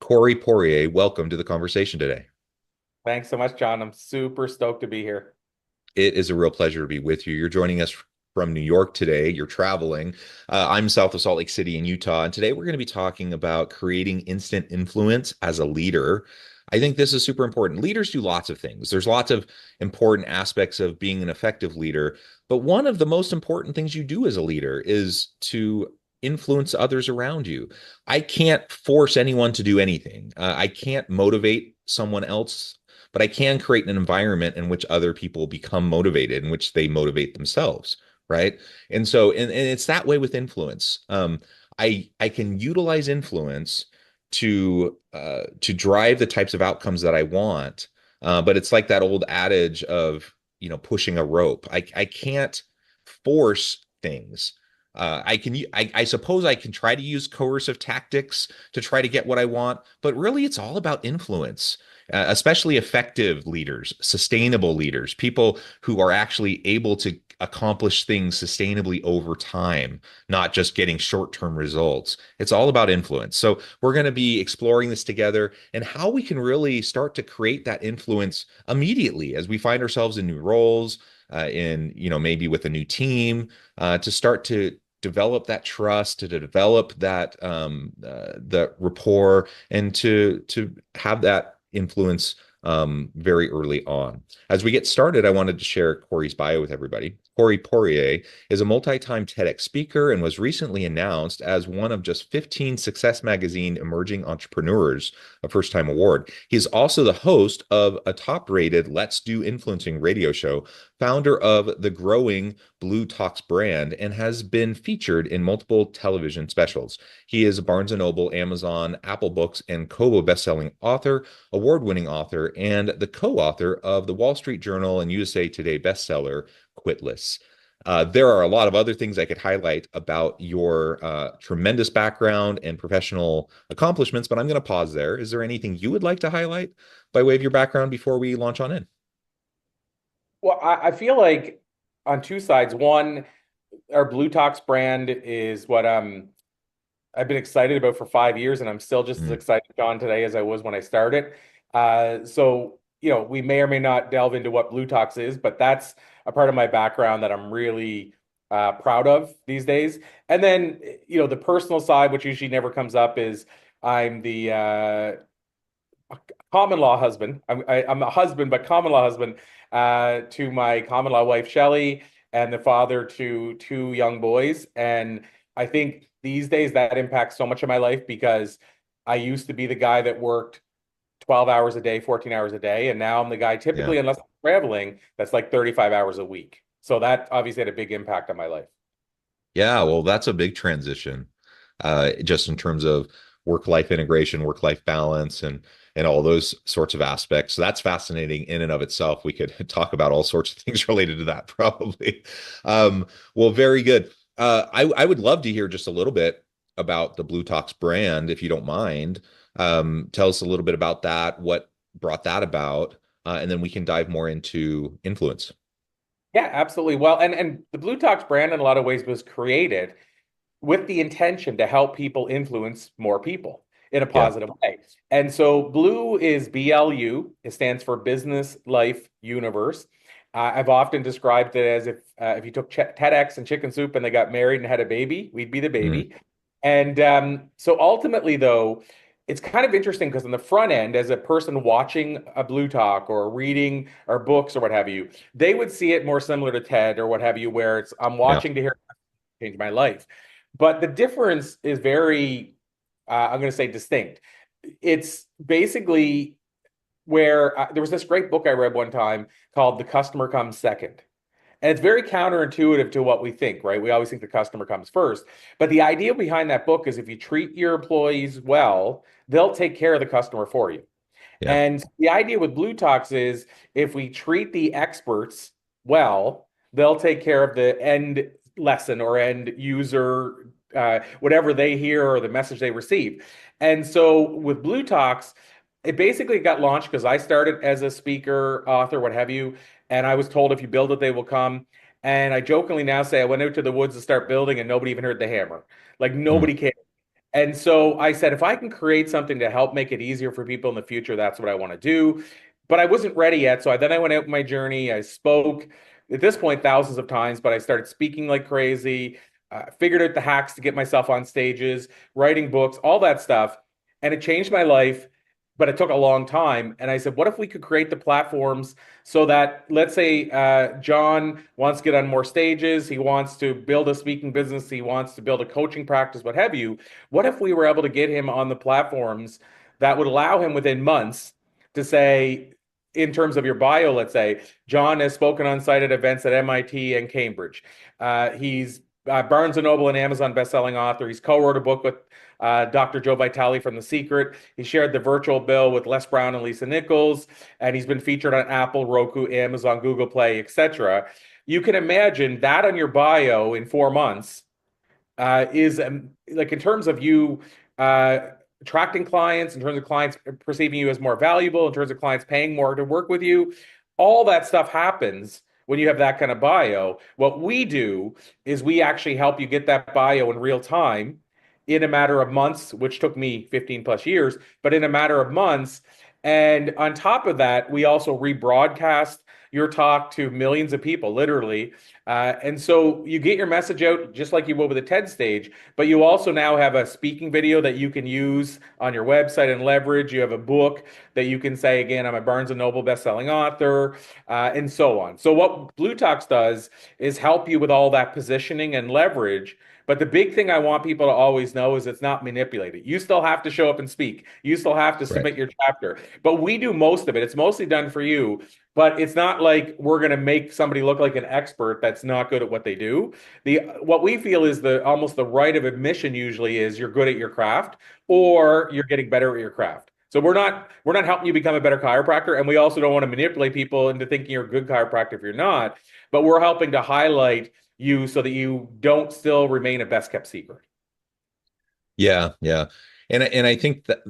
Corey Poirier, welcome to the conversation today. Thanks so much, John. I'm super stoked to be here. It is a real pleasure to be with you. You're joining us from New York today. You're traveling. I'm south of Salt Lake City in Utah, and today we're going to be talking about creating instant influence as a leader. I think this is super important. Leaders do lots of things. There's lots of important aspects of being an effective leader, but one of the most important things you do as a leader is to influence others around you. I can't force anyone to do anything. I can't motivate someone else, but I can create an environment in which other people become motivated, in which they motivate themselves, right? And it's that way with influence. I can utilize influence to drive the types of outcomes that I want, but it's like that old adage of pushing a rope. I can't force things. I suppose I can try to use coercive tactics to try to get what I want, but really it's all about influence, especially effective leaders, sustainable leaders, people who are actually able to accomplish things sustainably over time, not just getting short-term results. It's all about influence. So we're going to be exploring this together and how we can really start to create that influence immediately as we find ourselves in new roles, maybe with a new team, to start to develop that trust, to develop that the rapport, and to have that influence very early on. As we get started, I wanted to share Corey's bio with everybody. Corey Poirier is a multi-time TEDx speaker and was recently announced as one of just 15 Success Magazine Emerging Entrepreneurs, a first-time award. He is also the host of a top-rated Let's Do Influencing radio show, founder of the growing Blue Talks brand, and has been featured in multiple television specials. He is a Barnes& Noble, Amazon, Apple Books, and Kobo bestselling author, award-winning author, and the co-author of the Wall Street Journal and USA Today bestseller, Quitless. There are a lot of other things I could highlight about your tremendous background and professional accomplishments, but I'm going to pause there. Is there anything you would like to highlight by way of your background before we launch on in? Well, I feel like on two sides. One, our Blue Tox brand is what I've been excited about for 5 years, and I'm still just as Mm, excited, John, today as I was when I started. So we may or may not delve into what Blue Tox is, but that's a part of my background that I'm really proud of these days. And then, the personal side, which usually never comes up, is I'm the common law husband. I'm a husband, but common law husband to my common law wife, Shelley, and the father to two young boys. And I think these days that impacts so much of my life because I used to be the guy that worked 12 hours a day, 14 hours a day. And now I'm the guy, yeah. typically, unless I'm traveling, that's like 35 hours a week. So that obviously had a big impact on my life. Yeah, well, that's a big transition, just in terms of work-life integration, work-life balance, and all those sorts of aspects. So that's fascinating in and of itself. We could talk about all sorts of things related to that, probably. Well, very good. I would love to hear just a little bit about the Blue Tox brand, if you don't mind. Tell us a little bit about that, what brought that about, and then we can dive more into influence. Yeah, absolutely. Well, and the Blue Tox brand in a lot of ways was created with the intention to help people influence more people in a Yeah. positive way. And so Blue is BLU. It stands for Business Life Universe. I've often described it as if you took TEDx and Chicken Soup and they got married and had a baby, we'd be the Mm, baby. And so ultimately, though, it's kind of interesting because on the front end, as a person watching a Blue Talk or reading our books or what have you, they would see it more similar to TED or what have you, where it's I'm yeah. watching to hear change my life. But the difference is very, I'm going to say distinct. It's basically where there was this great book I read one time called The Customer Comes Second. And it's very counterintuitive to what we think, right? We always think the customer comes first. But the idea behind that book is if you treat your employees well, they'll take care of the customer for you. Yeah. And the idea with Blue Talks is if we treat the experts well, they'll take care of the end lesson or end user, whatever they hear or the message they receive. And so with Blue Talks, it basically got launched because I started as a speaker, author, what have you. And I was told if you build it, they will come. And I jokingly now say I went out to the woods to start building and nobody even heard the hammer. Like Mm, nobody cared. And so I said, if I can create something to help make it easier for people in the future, that's what I want to do. But I wasn't ready yet. So then I went out on my journey. I spoke at this point thousands of times, but I started speaking like crazy, figured out the hacks to get myself on stages, writing books, all that stuff. And it changed my life, but it took a long time. And I said, what if we could create the platforms so that, let's say, John wants to get on more stages, he wants to build a speaking business, he wants to build a coaching practice, what have you. What if we were able to get him on the platforms that would allow him within months to say, in terms of your bio, let's say, John has spoken on site at events at MIT and Cambridge. He's Barnes and Noble and Amazon bestselling author. He's co-wrote a book with Dr. Joe Vitale from The Secret. He shared the virtual bill with Les Brown and Lisa Nichols, and he's been featured on Apple, Roku, Amazon, Google Play, etc. You can imagine that on your bio in 4 months is like in terms of you uh, attracting clients, in terms of clients perceiving you as more valuable, in terms of clients paying more to work with you, all that stuff happens when you have that kind of bio. What we do is we actually help you get that bio in real time in a matter of months, which took me 15 plus years, but in a matter of months. And on top of that, we also rebroadcast your talk to millions of people, literally. And so you get your message out just like you would with a TED stage, but you also now have a speaking video that you can use on your website and leverage. You have a book that you can say, again, I'm a Barnes and Noble bestselling author, and so on. So what Blue Talks does is help you with all that positioning and leverage. But the big thing I want people to always know is it's not manipulated. You still have to show up and speak. You still have to Right. submit your chapter. But we do most of it. It's mostly done for you. But it's not like we're going to make somebody look like an expert that's not good at what they do. The what we feel is the almost the right of admission usually is you're good at your craft or you're getting better at your craft. So we're not helping you become a better chiropractor, and we also don't want to manipulate people into thinking you're a good chiropractor if you're not. But we're helping to highlight you so that you don't still remain a best kept secret. Yeah, yeah. And I think that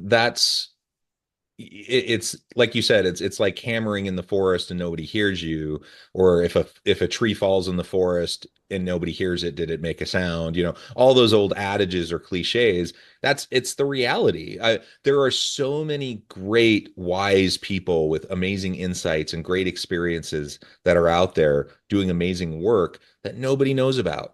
it's like you said, it's like hammering in the forest and nobody hears you, or if a tree falls in the forest and nobody hears it, did it make a sound? All those old adages or cliches. It's the reality. There are so many great, wise people with amazing insights and great experiences that are out there doing amazing work that nobody knows about.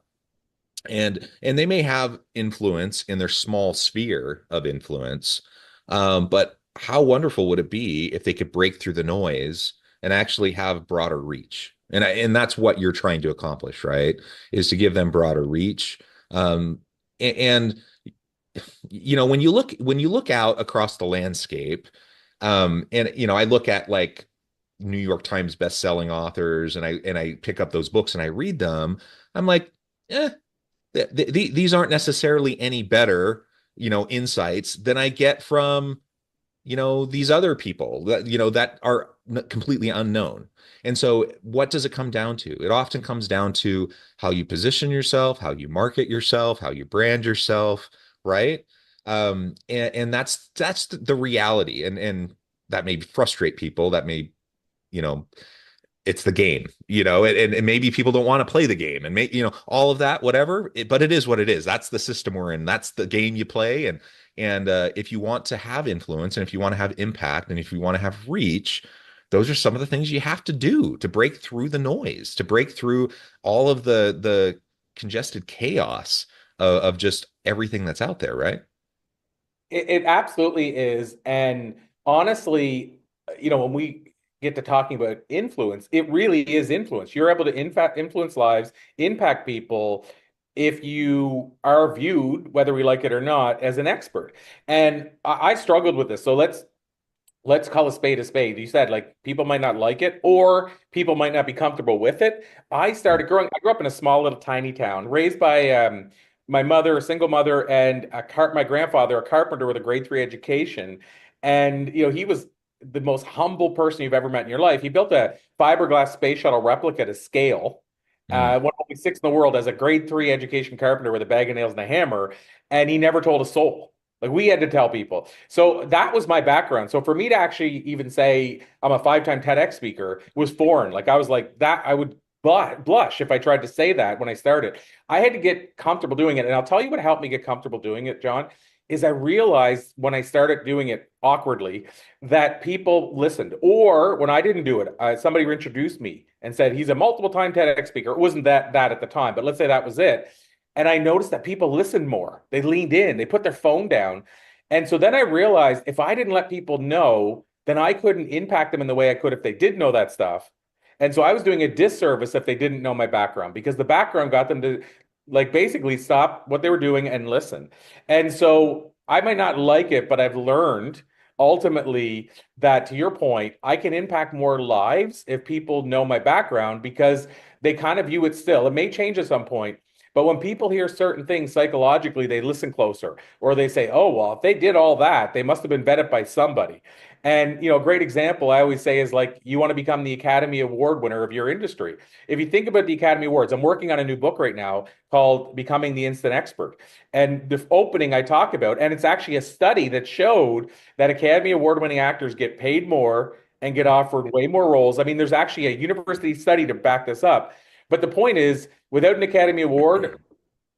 And they may have influence in their small sphere of influence, but how wonderful would it be if they could break through the noise and actually have broader reach? And that's what you're trying to accomplish, right? Is to give them broader reach. And when you look out across the landscape, and I look at like New York Times best-selling authors, and I pick up those books and I read them. I'm like, eh, these aren't necessarily any better, insights than I get from, these other people that are completely unknown. And so what does it come down to? It often comes down to how you position yourself, how you market yourself, how you brand yourself, right? And that's the reality. And that may frustrate people. That may, you know, it's the game, and maybe people don't want to play the game and all of that, whatever. But it is what it is. That's the system we're in. That's the game you play. And if you want to have influence, and if you want to have impact, and if you want to have reach, those are some of the things you have to do to break through the noise, to break through all of the congested chaos of just everything that's out there, right? It absolutely is. And honestly, when we get to talking about influence, it really is influence. You're able to in fact influence lives, impact people if you are viewed, whether we like it or not, as an expert. And I struggled with this. So let's call a spade a spade. You said like people might not like it or people might not be comfortable with it. I grew up in a small little tiny town, raised by my mother, a single mother, and my grandfather, a carpenter with a grade three education. And he was the most humble person you've ever met in your life. He built a fiberglass space shuttle replica to scale. Mm. One of only six in the world as a grade three education carpenter with a bag of nails and a hammer, and he never told a soul. Like we had to tell people. So that was my background. So for me to actually even say I'm a five-time TEDx speaker was foreign. Like I was like that, I would blush if I tried to say that when I started. I had to get comfortable doing it. And I'll tell you what helped me get comfortable doing it, John, is I realized when I started doing it awkwardly that people listened. Or when I didn't do it, somebody introduced me and said he's a multiple time TEDx speaker. It wasn't that at the time, but let's say that was it. And I noticed that people listened more. They leaned in, they put their phone down. And so then I realized if I didn't let people know, then I couldn't impact them in the way I could if they did know that stuff. And so I was doing a disservice if they didn't know my background because the background got them to like basically stop what they were doing and listen. And so I might not like it, but I've learned ultimately that to your point, I can impact more lives if people know my background because they kind of view it still. It may change at some point, but when people hear certain things psychologically, they listen closer or they say, oh, well, if they did all that, they must have been vetted by somebody. And, a great example I always say is like, you want to become the Academy Award winner of your industry. If you think about the Academy Awards, I'm working on a new book right now called Becoming the Instant Expert. And the opening I talk about, and it's actually a study that showed that Academy Award winning actors get paid more and get offered way more roles. I mean, there's actually a university study to back this up. But the point is, without an Academy Award,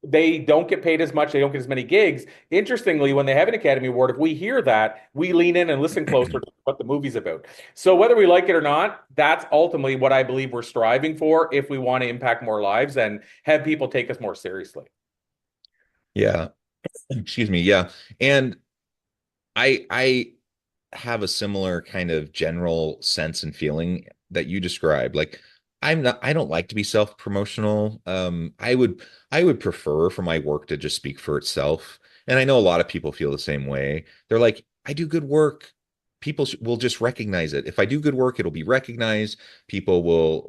they don't get paid as much. They don't get as many gigs. Interestingly, when they have an Academy Award, if we hear that, we lean in and listen closer to what the movie's about. So whether we like it or not, that's ultimately what I believe we're striving for if we want to impact more lives and have people take us more seriously. Yeah. Excuse me. Yeah. And I have a similar kind of general sense and feeling that you described. Like I don't like to be self-promotional. I would prefer for my work to just speak for itself. And I know a lot of people feel the same way. They're like, I do good work. People will just recognize it. If I do good work, it'll be recognized. People will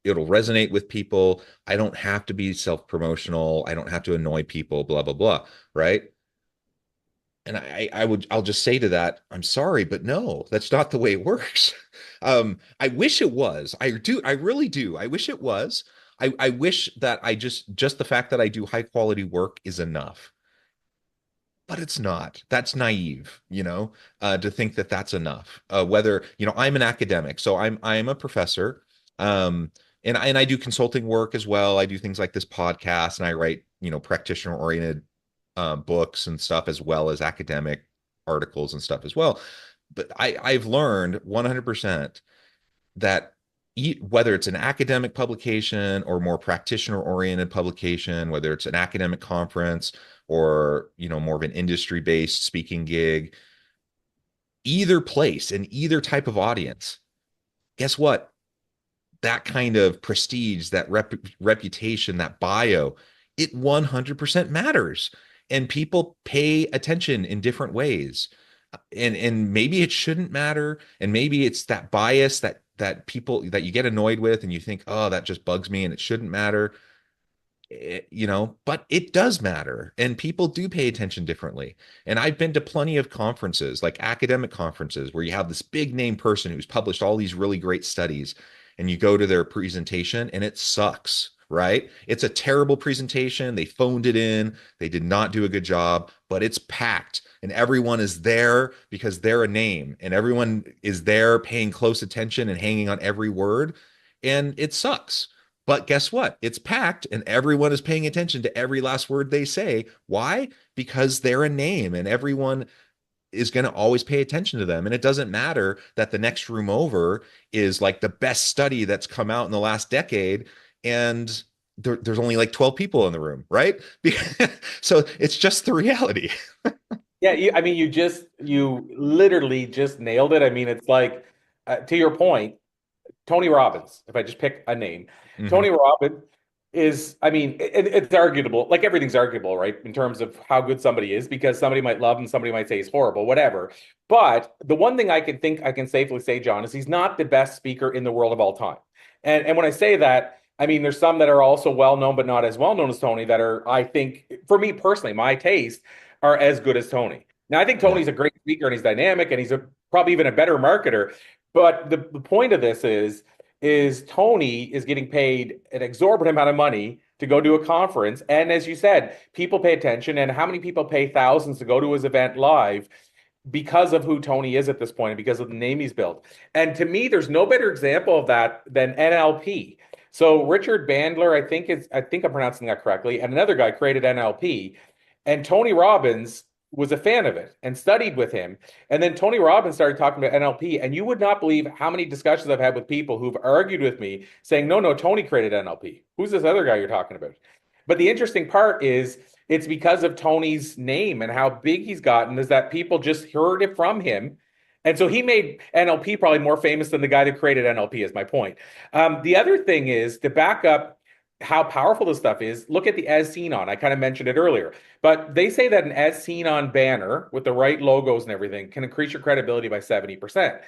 it'll resonate with people. I don't have to be self-promotional. I don't have to annoy people, blah, blah, blah. Right. And I'll just say to that, I'm sorry, but no, that's not the way it works. I wish it was. I really do. I wish it was. I wish that just the fact that I do high quality work is enough, but it's not. That's naive, to think that that's enough. Whether, I'm an academic, so I'm a professor, and I do consulting work as well. I do things like this podcast, and I write, practitioner oriented books and stuff, as well as academic articles and stuff as well. But I've learned 100% that whether it's an academic publication or more practitioner oriented publication, whether it's an academic conference or, more of an industry based speaking gig, either place and either type of audience, guess what? That kind of prestige, that reputation, that bio, it 100% matters. And people pay attention in different ways. And maybe it shouldn't matter. And maybe it's that bias that people that you get annoyed with and you think, oh, that just bugs me and it shouldn't matter. But it does matter. And people do pay attention differently. And I've been to plenty of conferences, like academic conferences, where you have this big name person who's published all these really great studies, and you go to their presentation and it sucks, right? It's a terrible presentation. They phoned it in. They did not do a good job, but it's packed and everyone is there because they're a name and everyone is there paying close attention and hanging on every word. And it sucks. But guess what? It's packed and everyone is paying attention to every last word they say. Why? Because they're a name and everyone is going to always pay attention to them. And it doesn't matter that the next room over is like the best study that's come out in the last decade. And there's only like 12 people in the room, right? So it's just the reality. Yeah, I mean, you literally just nailed it. I mean, it's like, to your point, Tony Robbins, if I just pick a name, Hmm. Tony Robbins is, I mean, it's arguable, like everything's arguable, right? In terms of how good somebody is, because somebody might love him, somebody might say he's horrible, whatever. But the one thing I can safely say, John, is he's not the best speaker in the world of all time. And when I say that, I mean, there's some that are also well known, but not as well known as Tony that are, I think, for me personally, my taste, are as good as Tony. Now, I think Yeah. Tony's a great speaker and he's dynamic and he's probably even a better marketer. But the point of this is Tony is getting paid an exorbitant amount of money to go to a conference. And as you said, people pay attention. And how many people pay thousands to go to his event live? because of who Tony is at this point and because of the name he's built. And to me, there's no better example of that than NLP. So Richard Bandler, I think I'm pronouncing that correctly, and another guy created NLP, and Tony Robbins was a fan of it and studied with him. And then Tony Robbins started talking about NLP, and you would not believe how many discussions I've had with people who've argued with me saying, "No, no, Tony created NLP. Who's this other guy you're talking about?" But the interesting part is it's because of Tony's name and how big he's gotten is that people just heard it from him. And so he made NLP probably more famous than the guy that created NLP, is my point. The other thing is to back up how powerful this stuff is, look at the as seen on. I kind of mentioned it earlier, but they say that an as seen on banner with the right logos and everything can increase your credibility by 70%.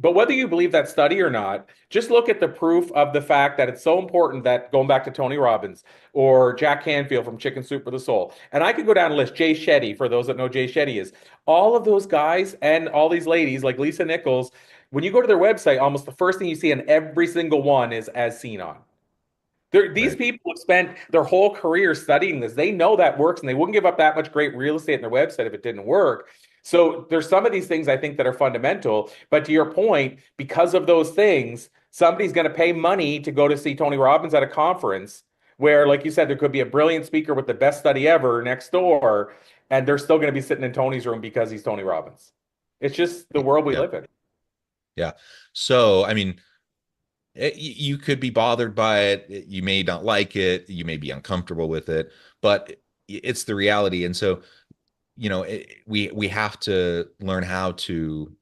But whether you believe that study or not, just look at the proof of the fact that it's so important that going back to Tony Robbins or Jack Canfield from Chicken Soup for the Soul, and I could go down a list, Jay Shetty, for those that know Jay Shetty is, all of those guys and all these ladies like Lisa Nichols, when you go to their website, almost the first thing you see in every single one is as seen on. These Right. people have spent their whole career studying this. They know that works, and they wouldn't give up that much great real estate in their website if it didn't work. So there's some of these things I think that are fundamental. But to your point, because of those things, somebody's going to pay money to go to see Tony Robbins at a conference where, like you said, there could be a brilliant speaker with the best study ever next door, and they're still going to be sitting in Tony's room because he's Tony Robbins. It's just the world we Yeah. live in. Yeah. So, I mean, you could be bothered by it. You may not like it. You may be uncomfortable with it, but it's the reality. And so, we have to learn how to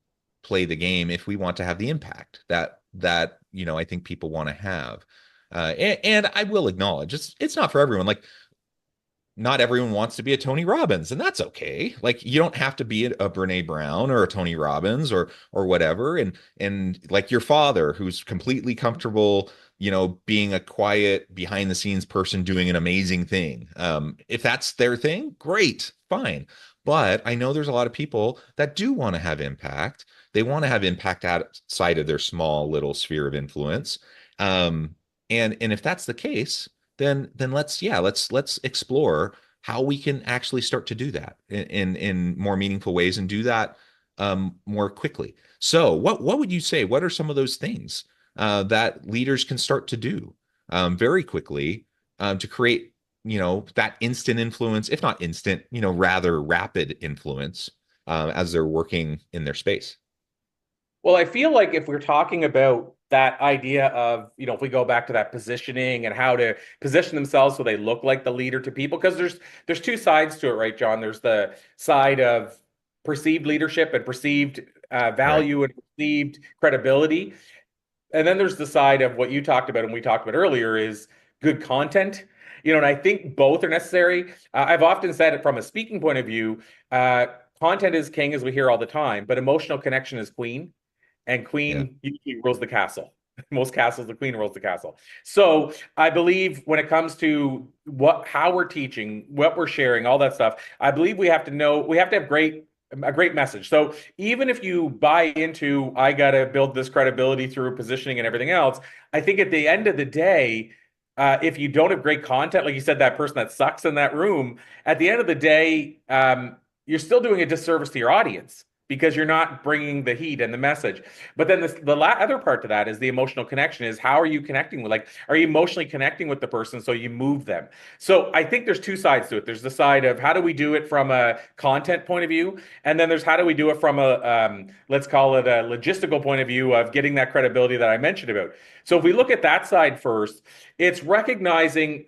play the game if we want to have the impact that I think people want to have. And I will acknowledge it's not for everyone. Like not everyone wants to be a Tony Robbins, and that's okay. Like you don't have to be a Brene Brown or a Tony Robbins or whatever. And like your father, who's completely comfortable, being a quiet behind the scenes person doing an amazing thing. If that's their thing, great, fine. But I know there's a lot of people that do want to have impact. They want to have impact outside of their small little sphere of influence. Um, and if that's the case, then let's explore how we can actually start to do that in more meaningful ways and do that more quickly. So what would you say? What are some of those things that leaders can start to do very quickly to create that instant influence, if not instant, rather rapid influence as they're working in their space? Well, I feel like if we're talking about that idea of, if we go back to that positioning and how to position themselves so they look like the leader to people, because there's two sides to it, right, John? There's the side of perceived leadership and perceived Right. value and perceived credibility. And then there's the side of what you talked about and we talked about earlier is good content. And I think both are necessary. I've often said it from a speaking point of view, content is king, as we hear all the time, but emotional connection is queen, and Yeah. queen usually rules the castle. Most castles, the queen rules the castle. So I believe when it comes to how we're teaching, what we're sharing, all that stuff, I believe we have to have a great message. So even if you buy into, I got to build this credibility through positioning and everything else, I think at the end of the day, if you don't have great content, like you said, that person that sucks in that room, at the end of the day, you're still doing a disservice to your audience because you're not bringing the heat and the message. But then other part to that is the emotional connection is how are you connecting with, like, are you emotionally connecting with the person so you move them? So I think there's two sides to it. There's the side of how do we do it from a content point of view, and then there's how do we do it from let's call it a logistical point of view of getting that credibility that I mentioned about. So if we look at that side first, it's recognizing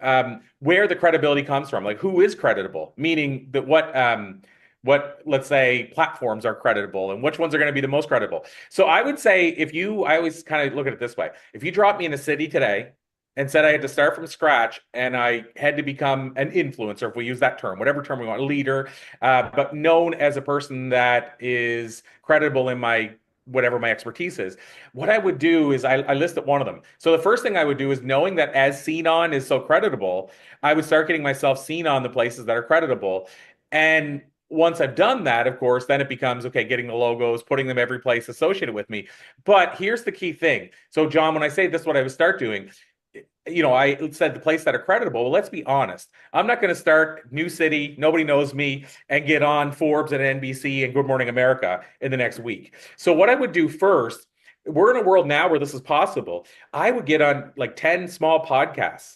where the credibility comes from, like who is creditable, meaning that what let's say platforms are creditable and which ones are going to be the most credible. So I would say I always kind of look at it this way. If you dropped me in a city today and said I had to start from scratch and I had to become an influencer, if we use that term, whatever term we want, a leader, but known as a person that is credible in my whatever my expertise is. What I would do is I listed one of them. So the first thing I would do is knowing that as seen on is so creditable, I would start getting myself seen on the places that are creditable. And once I've done that, of course, then it becomes okay, getting the logos, putting them every place associated with me. But here's the key thing. So, John, when I say this, what I would start doing, I said the place that are creditable. Well, let's be honest. I'm not going to start new city, nobody knows me, and get on Forbes and NBC and Good Morning America in the next week. So what I would do first, we're in a world now where this is possible. I would get on like 10 small podcasts.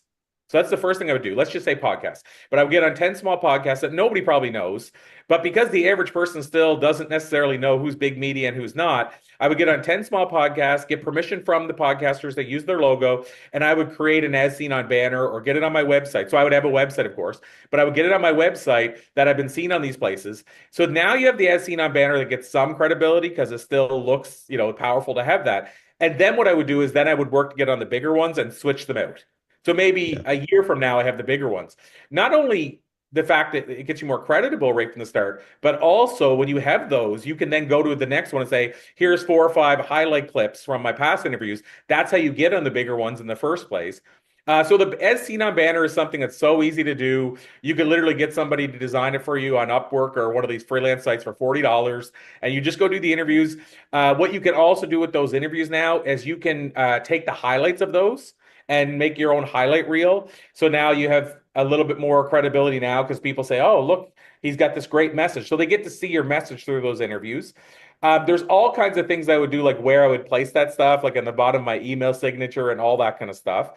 So that's the first thing I would do. Let's just say podcasts. But I would get on 10 small podcasts that nobody probably knows. But because the average person still doesn't necessarily know who's big media and who's not, I would get on 10 small podcasts, get permission from the podcasters that use their logo, and I would create an as seen on banner or get it on my website. So I would have a website, of course, but I would get it on my website that I've been seen on these places. So now you have the as seen on banner that gets some credibility because it still looks, powerful to have that. And then what I would do is then I would work to get on the bigger ones and switch them out. So maybe Yeah. a year from now, I have the bigger ones. Not only the fact that it gets you more creditable right from the start, but also when you have those, you can then go to the next one and say, here's 4 or 5 highlight clips from my past interviews. That's how you get on the bigger ones in the first place. So the as seen on banner is something that's so easy to do. You can literally get somebody to design it for you on Upwork or one of these freelance sites for $40, and you just go do the interviews. What you can also do with those interviews now is you can take the highlights of those and make your own highlight reel. So now you have a little bit more credibility now because people say, oh, look, he's got this great message. So they get to see your message through those interviews. There's all kinds of things I would do, like where I would place that stuff, like on the bottom of my email signature and all that kind of stuff.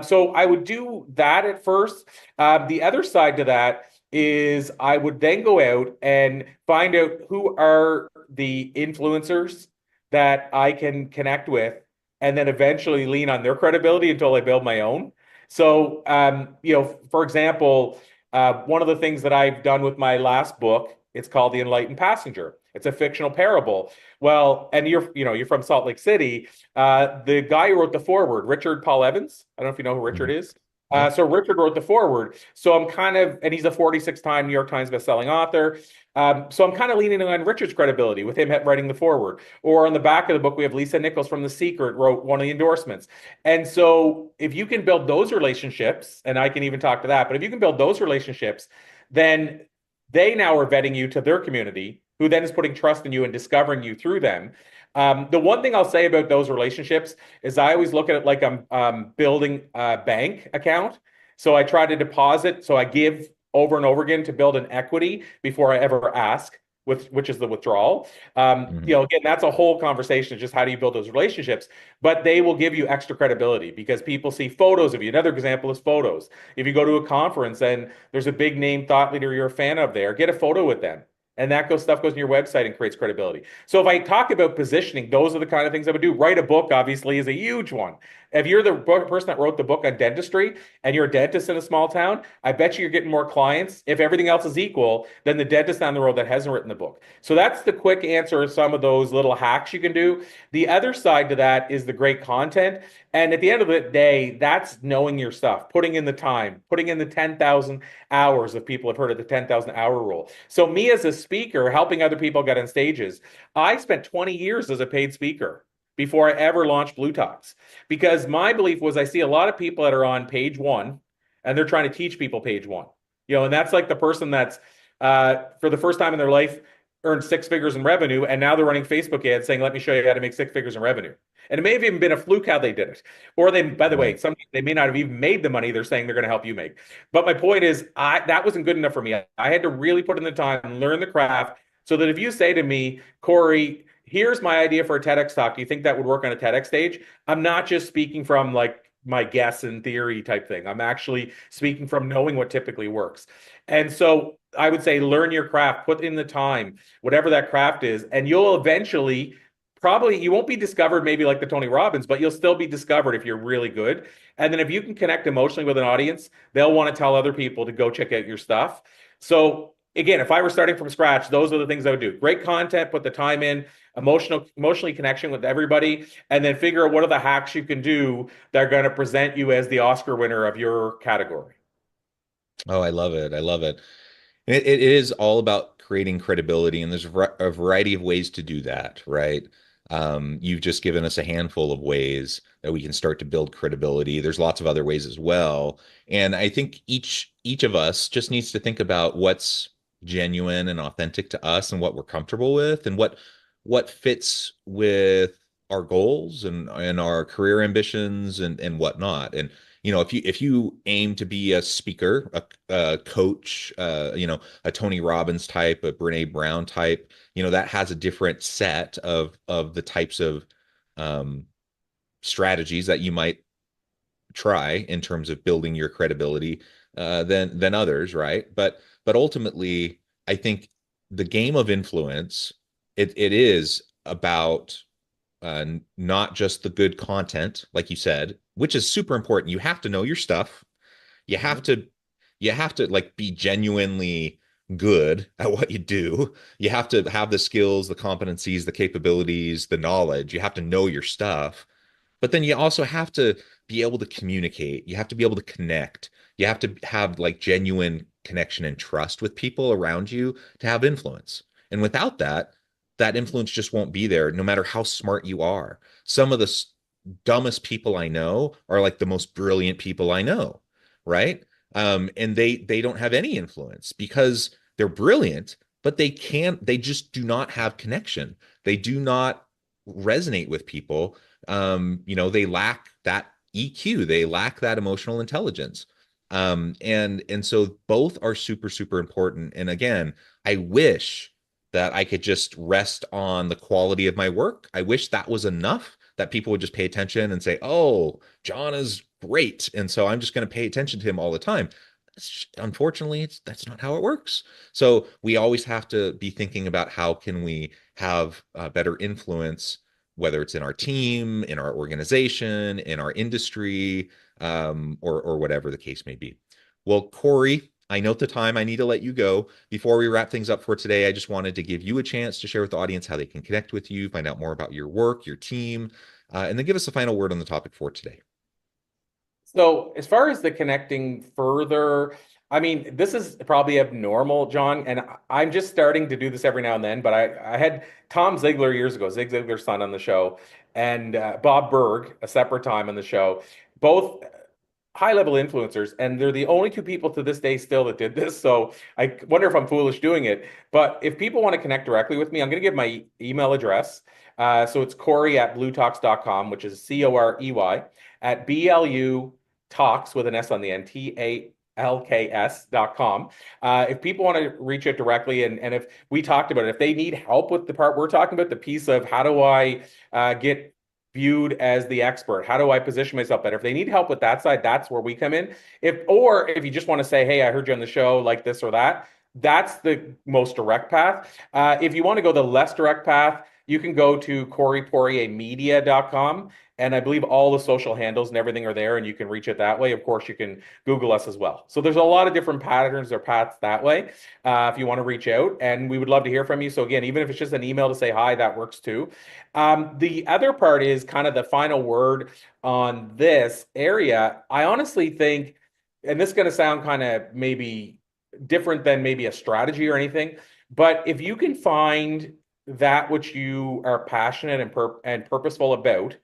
So I would do that at first. The other side to that is I would then go out and find out who are the influencers that I can connect with and then eventually lean on their credibility until I build my own. So, for example, one of the things that I've done with my last book, it's called The Enlightened Passenger. It's a fictional parable. Well, and you're from Salt Lake City. The guy who wrote the foreword, Richard Paul Evans. I don't know if you know who Richard Mhm. is. Yep. So Richard wrote the foreword. So I'm kind of, and he's a 46-time New York Times bestselling author. So I'm kind of leaning on Richard's credibility with him writing the foreword. Or on the back of the book, we have Lisa Nichols from The Secret wrote one of the endorsements. And so if you can build those relationships, and I can even talk to that, but if you can build those relationships, then they now are vetting you to their community, who then is putting trust in you and discovering you through them. The one thing I'll say about those relationships is I always look at it like I'm building a bank account. So I try to deposit. So I give over and over again to build an equity before I ever ask, which is the withdrawal. Mhm. Again, that's a whole conversation. Just how do you build those relationships? But they will give you extra credibility because people see photos of you. Another example is photos. If you go to a conference and there's a big name thought leader you're a fan of there, get a photo with them. And that stuff goes in your website and creates credibility. So if I talk about positioning, those are the kind of things I would do. Write a book, obviously, is a huge one. If you're the person that wrote the book on dentistry and you're a dentist in a small town, I bet you're getting more clients, if everything else is equal, than the dentist down the road that hasn't written the book. So that's the quick answer of some of those little hacks you can do. The other side to that is the great content. And at the end of the day, that's knowing your stuff, putting in the time, putting in the 10,000 hours, if people have heard of the 10,000 hour rule. So me as a speaker, helping other people get on stages, I spent 20 years as a paid speaker before I ever launched Blue Talks. Because my belief was I see a lot of people that are on page one and they're trying to teach people page one. And that's like the person that's for the first time in their life earned 6 figures in revenue, and now they're running Facebook ads saying, "Let me show you how to make 6 figures in revenue." And it may have even been a fluke how they did it, or they, by the way, Right. some they may not have even made the money they're saying they're going to help you make. But my point is, that wasn't good enough for me. I had to really put in the time and learn the craft, so that if you say to me, Corey, here's my idea for a TEDx talk, do you think that would work on a TEDx stage? I'm not just speaking from like my guess and theory type thing. I'm actually speaking from knowing what typically works. And so I would say learn your craft, put in the time, whatever that craft is, and you'll eventually probably you won't be discovered maybe like the Tony Robbins, but you'll still be discovered if you're really good. And then if you can connect emotionally with an audience, they'll want to tell other people to go check out your stuff. So again, if I were starting from scratch, those are the things I would do. Great content, put the time in, emotionally connection with everybody, and then figure out what are the hacks you can do that are going to present you as the Oscar winner of your category. Oh, I love it. I love it. It is all about creating credibility, and there's a variety of ways to do that, right? You've just given us a handful of ways that we can start to build credibility. There's lots of other ways as well, and I think each of us just needs to think about what's genuine and authentic to us, and what we're comfortable with, and what fits with. our goals and our career ambitions and whatnot. And if you aim to be a speaker, a coach, a Tony Robbins type, a Brene Brown type, that has a different set of the types of um, strategies that you might try in terms of building your credibility than others, right? But ultimately, I think the game of influence, it is about not just the good content, like you said, which is super important. You have to know your stuff. You have Mhm. to you have to like be genuinely good at what you do. You have to have the skills, the competencies, the capabilities, the knowledge. You have to know your stuff. But then you also have to be able to communicate. You have to be able to connect. You have to have like genuine connection and trust with people around you to have influence. And without that, that influence just won't be there, no matter how smart you are. Some of the dumbest people I know are like the most brilliant people I know, right? And they don't have any influence because they're brilliant, but they just do not have connection. They do not resonate with people. They lack that EQ, they lack that emotional intelligence. And so both are super, super important. And again, I wish that I could just rest on the quality of my work. I wish that was enough, that people would just pay attention and say, oh, John is great. And so I'm just going to pay attention to him all the time. Unfortunately, that's not how it works. So we always have to be thinking about how can we have better influence, whether it's in our team, in our organization, in our industry, or whatever the case may be. Well, Corey, I note the time. I need to let you go. Before we wrap things up for today, I just wanted to give you a chance to share with the audience how they can connect with you, find out more about your work, your team, and then give us a final word on the topic for today. So, as far as the connecting further, I mean, this is probably abnormal, John, and I'm just starting to do this every now and then. But I had Tom Ziegler years ago, Zig Ziglar's son, on the show, and Bob Berg a separate time on the show, both high level influencers, and they're the only two people to this day still that did this. So I wonder if I'm foolish doing it. But if people want to connect directly with me, I'm going to give my email address. So it's Corey at bluetalks.com, which is Corey at BLU talks with an S on the end, TALKS.com. If people want to reach out directly, and if we talked about it, if they need help with the part we're talking about, the piece of how do I get viewed as the expert, how do I position myself better? If they need help with that side, that's where we come in. If you just want to say, hey, I heard you on the show, like this or that, that's the most direct path. If you want to go the less direct path, you can go to CoreyPoirierMedia.com. And I believe all the social handles and everything are there, and you can reach it that way. Of course, you can Google us as well. So there's a lot of different patterns or paths that way if you want to reach out. And we would love to hear from you. So again, even if it's just an email to say hi, that works too. The other part is kind of the final word on this area. I honestly think, and this is going to sound kind of maybe different than maybe a strategy or anything, but if you can find that which you are passionate and purposeful about,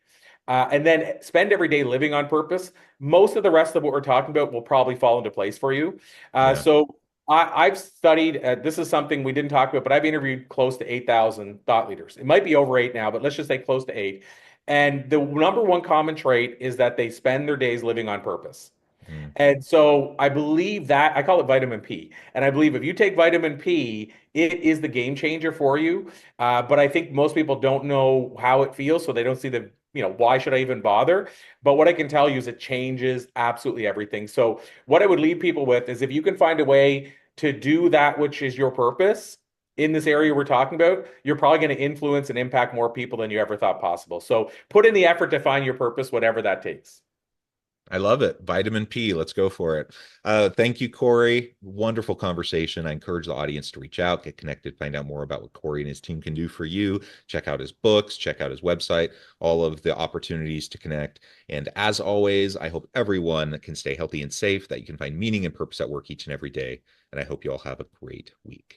and then spend every day living on purpose, most of the rest of what we're talking about will probably fall into place for you. Yeah. I've studied, this is something we didn't talk about, but I've interviewed close to 8,000 thought leaders. It might be over eight now, but let's just say close to eight. And the number one common trait is that they spend their days living on purpose. Mm. And so I believe that I call it vitamin P. And I believe if you take vitamin P, it is the game changer for you. But I think most people don't know how it feels, so they don't see why should I even bother? But what I can tell you is it changes absolutely everything. So what I would leave people with is if you can find a way to do that which is your purpose in this area we're talking about, you're probably going to influence and impact more people than you ever thought possible. So put in the effort to find your purpose, whatever that takes. I love it. Vitamin P. Let's go for it. Thank you, Corey. Wonderful conversation. I encourage the audience to reach out, get connected, find out more about what Corey and his team can do for you. Check out his books, check out his website, all of the opportunities to connect. And as always, I hope everyone can stay healthy and safe, that you can find meaning and purpose at work each and every day. And I hope you all have a great week.